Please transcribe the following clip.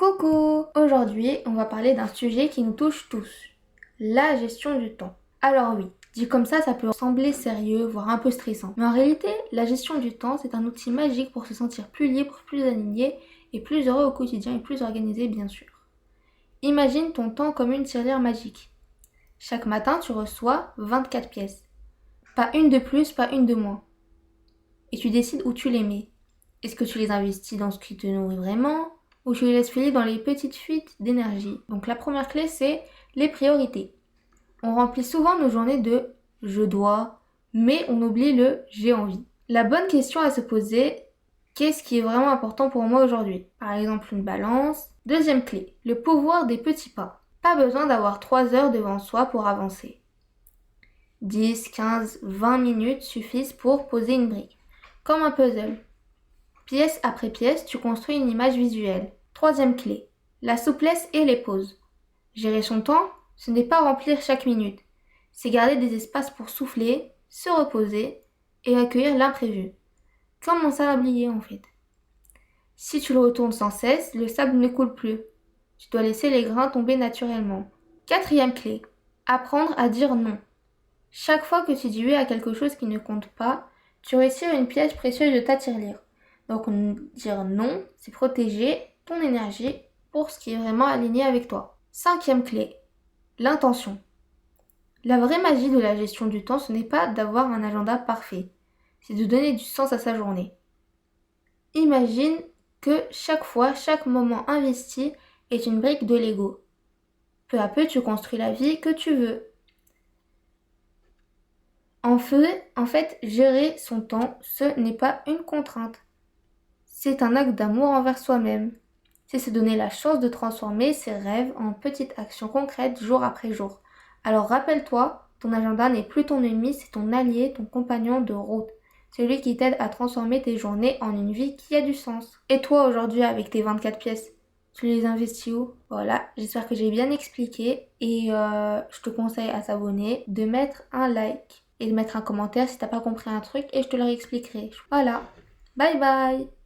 Coucou! Aujourd'hui, on va parler d'un sujet qui nous touche tous, la gestion du temps. Alors oui, dit comme ça peut sembler sérieux, voire un peu stressant. Mais en réalité, la gestion du temps, c'est un outil magique pour se sentir plus libre, plus aligné et plus heureux au quotidien et plus organisé bien sûr. Imagine ton temps comme une tirelire magique. Chaque matin, tu reçois 24 pièces. Pas une de plus, pas une de moins. Et tu décides où tu les mets. Est-ce que tu les investis dans ce qui te nourrit vraiment ou tu les laisses filer dans les petites fuites d'énergie? Donc la première clé, c'est les priorités. On remplit souvent nos journées de je dois, mais on oublie le j'ai envie. La bonne question à se poser, qu'est-ce qui est vraiment important pour moi aujourd'hui? Par exemple, une balance. Deuxième clé, le pouvoir des petits pas. Pas besoin d'avoir 3 heures devant soi pour avancer. 10, 15, 20 minutes suffisent pour poser une brique. Comme un puzzle. Pièce après pièce, tu construis une image visuelle. Troisième clé, la souplesse et les pauses. Gérer son temps, ce n'est pas remplir chaque minute. C'est garder des espaces pour souffler, se reposer et accueillir l'imprévu. Comme un sablier en fait. Si tu le retournes sans cesse, le sable ne coule plus. Tu dois laisser les grains tomber naturellement. Quatrième clé, apprendre à dire non. Chaque fois que tu dis oui à quelque chose qui ne compte pas, tu retires une pièce précieuse de ta tirelire. Donc dire non, c'est protéger ton énergie pour ce qui est vraiment aligné avec toi. Cinquième clé, l'intention. La vraie magie de la gestion du temps, ce n'est pas d'avoir un agenda parfait, c'est de donner du sens à sa journée. Imagine que chaque fois, chaque moment investi est une brique de Lego. Peu à peu, tu construis la vie que tu veux. En fait, gérer son temps, ce n'est pas une contrainte. C'est un acte d'amour envers soi-même. C'est se donner la chance de transformer ses rêves en petites actions concrètes jour après jour. Alors rappelle-toi, ton agenda n'est plus ton ennemi, c'est ton allié, ton compagnon de route. Celui qui t'aide à transformer tes journées en une vie qui a du sens. Et toi aujourd'hui avec tes 24 pièces, tu les investis où? Voilà, j'espère que j'ai bien expliqué et je te conseille à t'abonner, de mettre un like et de mettre un commentaire si t'as pas compris un truc et je te le réexpliquerai. Voilà, bye bye!